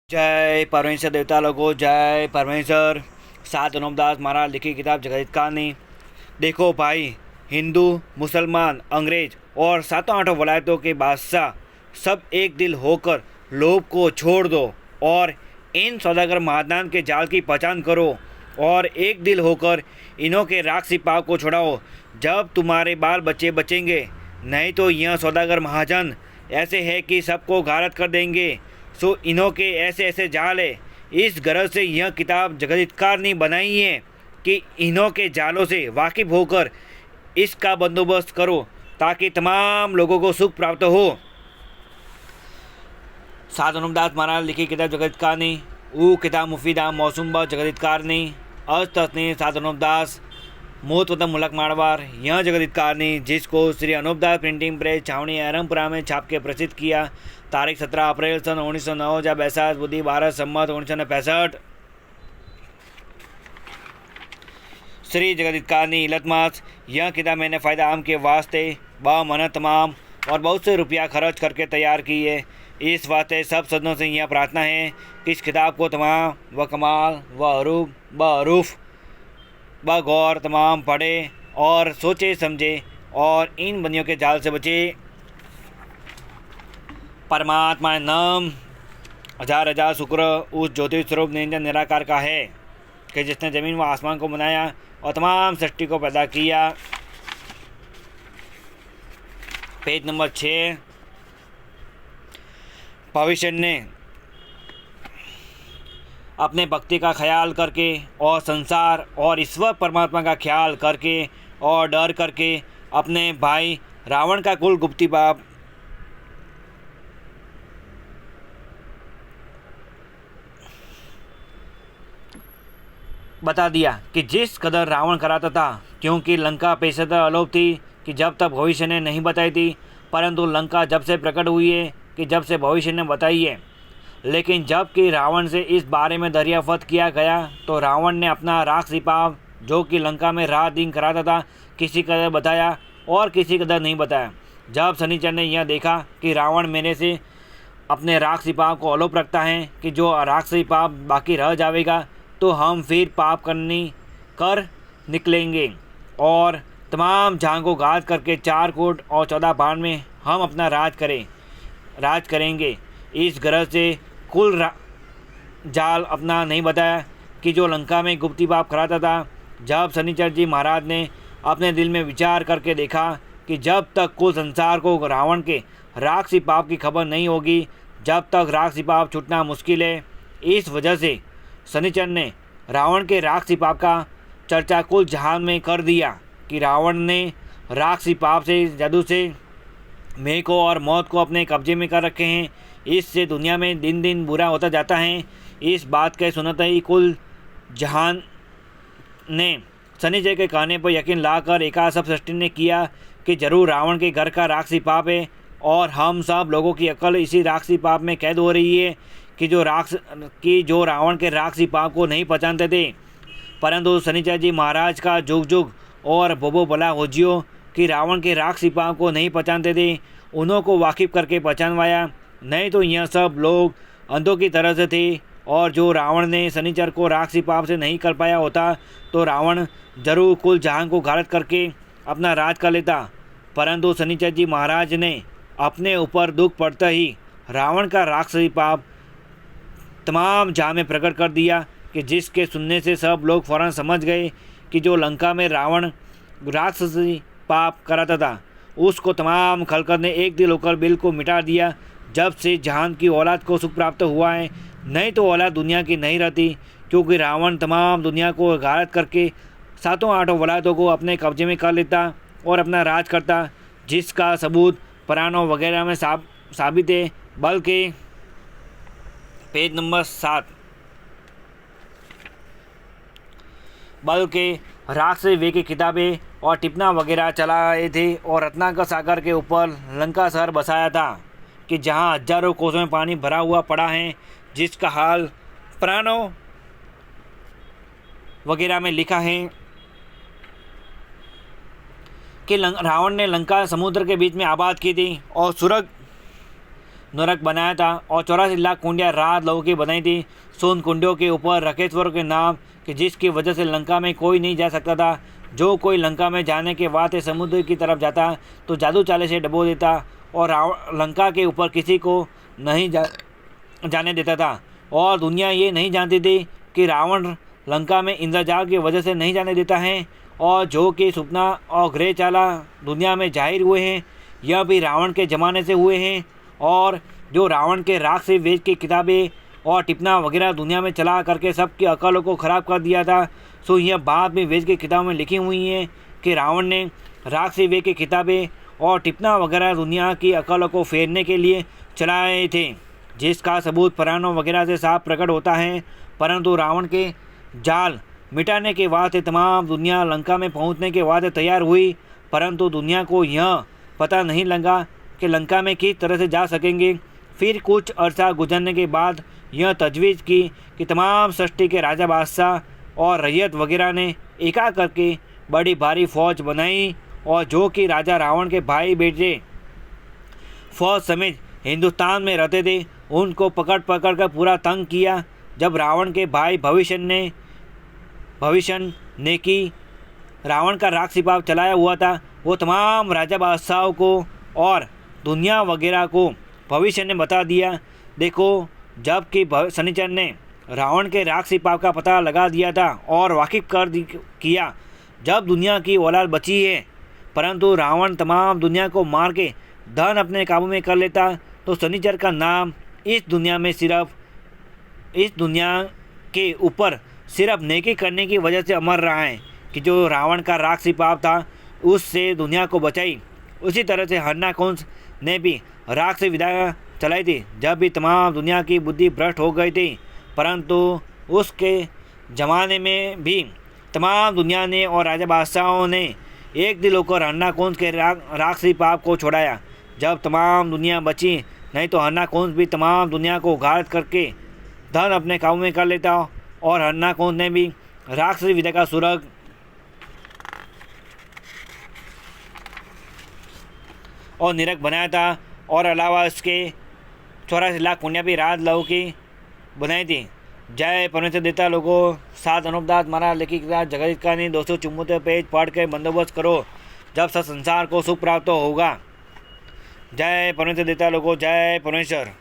जय परमेश्वर देवता लोगों, जय परमेश्वर। सात नोमदास महाराज लिखी किताब जगत कहानी। देखो भाई, हिंदू, मुसलमान, अंग्रेज और सातों आठों वलायतों के बादशाह सब एक दिल होकर लोभ को छोड़ दो और इन सौदागर महादान के जाल की पहचान करो और एक दिल होकर इन्हों के राक्षसी पाप को छुड़ाओ, जब तुम्हारे बाल बच्चे बचेंगे। नहीं तो यह सौदागर महाजन ऐसे है कि सबको गारत कर देंगे। सो इन्हों के ऐसे ऐसे जाल है। इस गरज से यह किताब जगदीतकार ने बनाई है कि इन्हों के जालों से वाकिफ होकर इसका बंदोबस्त करो ताकि तमाम लोगों को सुख प्राप्त हो। सात नोमदास महाराज लिखी किताब जगदीतकार ने वो किताब मुफीदा मौसुम जगदीतकार ने अज तस्ने सात नोमदास मोहतवतम मुलक मारवार यह जगदीतकार ने जिसको श्री अनूपदास प्रिंटिंग प्रेस छावनी अहरमपुरा में छाप के प्रसिद्ध किया। तारीख 17 अप्रैल सन 1909 जा बैसाख बुद्धि 12 सम्मत 1965। श्री जगदीतकार ने इलतमास यह किताब मैंने फ़ायदा आम के वास्ते मन तमाम और बहुत से रुपया खर्च करके तैयार की है। इस वास्ते सब सदनों से यह प्रार्थना है कि इस किताब को तमाम व कमाल व अरूफ व अरूफ व गौर तमाम पढ़े और सोचे समझे और इन बंदियों के जाल से बचे। परमात्मा नाम हजार हजार शुक्र उस ज्योति स्वरूप निरंजन निराकार का है कि जिसने ज़मीन व आसमान को बनाया और तमाम सृष्टि को पैदा किया। Page number 6। भविष्य ने अपने भक्ति का ख्याल करके और संसार और ईश्वर परमात्मा का ख्याल करके और डर करके अपने भाई रावण का कुल गुप्ती बाप बता दिया कि जिस कदर रावण कराता था, क्योंकि लंका पेशेतर अलोप थी कि जब तक भविष्य ने नहीं बताई थी, परंतु लंका जब से प्रकट हुई है कि जब से भविष्य ने बताई है। लेकिन जब कि रावण से इस बारे में दरियाफत किया गया तो रावण ने अपना राक्षसी पाप जो कि लंका में रात दिन कराता था किसी कदर बताया और किसी कदर नहीं बताया। जब शनिचर ने यह देखा कि रावण मेरे से अपने राक्षसी पाप को अलोप रखता है कि जो राक्षसी पाप बाकी रह जाएगा, तो हम फिर पाप कर निकलेंगे और तमाम जहां को घात करके 4 कोट और 14 बाण में हम अपना राज करेंगे। इस गरज से कुल जाल अपना नहीं बताया कि जो लंका में गुप्ती पाप कराता था। जब शनिचर जी महाराज ने अपने दिल में विचार करके देखा कि जब तक कुल संसार को रावण के राक्षसी पाप की खबर नहीं होगी, जब तक राक्षसी पाप छूटना मुश्किल है। इस वजह से शनिचर ने रावण के राक्षसी पाप का चर्चा कुल जहान में कर दिया कि रावण ने राक्षसी पाप से जादू से मेह को और मौत को अपने कब्जे में कर रखे हैं। इससे दुनिया में दिन दिन बुरा होता जाता है। इस बात के सुनते ही कुल जहान ने शनिचर के कहने पर यकीन लाकर एकाद सब सृष्टि ने किया कि जरूर रावण के घर का राक्षसी पाप है और हम सब लोगों की अकल इसी राक्षसी पाप में कैद हो रही है कि जो रावण के राक्षसी पाप को नहीं पहचानते थे। परंतु शनिचर जी महाराज का जुग जुग और बोबो भला हो जियो कि रावण के राक्षसी पाप को नहीं पहचानते थे, उन्हों को वाकिफ करके पहचानवाया। नहीं तो यह सब लोग अंधों की तरह से थे और जो रावण ने शनिचर को राक्षसी पाप से नहीं कर पाया होता तो रावण जरूर कुल जहां को गारत करके अपना राज कर लेता। परंतु शनिचर जी महाराज ने अपने ऊपर दुख पड़ता ही रावण का राक्षसी पाप तमाम जहां में प्रकट कर दिया कि जिसके सुनने से सब लोग फौरन समझ गए कि जो लंका में रावण राक्षसी पाप कराता था उसको तमाम खलकर ने एक दिल होकर बिल्कुल मिटा दिया। जब से जहान की औलाद को सुख प्राप्त हुआ है, नहीं तो औलाद दुनिया की नहीं रहती, क्योंकि रावण तमाम दुनिया को गारत करके सातों आठों वलायतों को अपने कब्जे में कर लेता और अपना राज करता, जिसका सबूत पुराणों वगैरह में साबित है। बल्कि पेज नंबर 7। बल्कि राक्षसी वे की किताबें और टिप्पणा वगैरह चलाए थे और रत्नाकर सागर के ऊपर लंका शहर बसाया था कि जहां हजारों कोसों में पानी भरा हुआ पड़ा है, जिसका हाल पुराणों वगैरह में लिखा है कि रावण ने लंका समुद्र के बीच में आबाद की थी और सुरग नरक बनाया था और 84 लाख कुंडियाँ राज लहू की बनाई थी सोन कुंडियों के ऊपर रकेश्वर के नाम कि जिसकी वजह से लंका में कोई नहीं जा सकता था। जो कोई लंका में जाने के बाद समुद्र की तरफ जाता तो जादू चाले से डबो देता और लंका के ऊपर किसी को नहीं जाने देता था। और दुनिया ये नहीं जानती थी कि रावण लंका में इंद्रजाल की वजह से नहीं जाने देता है और जो कि सुपना और ग्रह चाला दुनिया में जाहिर हुए हैं यह भी रावण के ज़माने से हुए हैं। और जो रावण के राग से वेद की किताबें और टिप्पणा वगैरह दुनिया में चला करके सबकी अकलों को ख़राब कर दिया था। सो यह बात भी वेद की किताबों में लिखी हुई है कि रावण ने राग से वेद की किताबें और टिप्पणा वगैरह दुनिया की अकलों को फेरने के लिए चलाए थे, जिसका सबूत पुराणों वगैरह से साफ प्रकट होता है। परंतु रावण के जाल मिटाने के बाद तमाम दुनिया लंका में पहुंचने के बाद तैयार हुई, परंतु दुनिया को यह पता नहीं लगा कि लंका में किस तरह से जा सकेंगे। फिर कुछ अरसा गुजरने के बाद यह तजवीज़ की कि तमाम सृष्टि के राजा बादशाह और रैयत वगैरह ने एका करके बड़ी भारी फौज बनाई और जो कि राजा रावण के भाई बेटे फौज समेत हिंदुस्तान में रहते थे उनको पकड़ पकड़ कर पूरा तंग किया। जब रावण के भाई भविष्य ने कि रावण का राग सिपाह चलाया हुआ था वो तमाम राजा बादशाहों को और दुनिया वगैरह को भविष्य ने बता दिया। देखो, जबकि शनिचर ने रावण के राग सिपाह का पता लगा दिया था और वाकिफ किया जब दुनिया की औलाद बची है, परंतु रावण तमाम दुनिया को मार के धन अपने काबू में कर लेता तो शनिचर का नाम इस दुनिया के ऊपर सिर्फ नेकी करने की वजह से अमर रहा है कि जो रावण का राग सिपाह था उससे दुनिया को बचाई। उसी तरह से हरनाकुंस ने भी राग से विदा चलाई थी जब भी तमाम दुनिया की बुद्धि भ्रष्ट हो गई थी, परंतु उसके ज़माने में भी तमाम दुनिया ने और राजा बादशाहों ने एक दिल होकर हरनाकुंस के राग सिपाह को छोड़ाया। जब तमाम दुनिया बची, नहीं तो हरनाकुंस भी तमाम दुनिया को गार्द करके धन अपने काबू में कर लेता और हरनाकुंस ने भी राग से विदा का सुर्ग और निरक बनाया था और अलावा इसके 84 लाख पुण्य भी राज लहू की बनाई थी। जय परमेश्वर देता लोगों, सात अनुपदास महाराज लेखी जगत का नहीं 274 पेज पढ़ के बंदोबस्त करो, जब सब संसार को सुख प्राप्त होगा। जय परमेश्वर देता लोगों, जय परमेश्वर।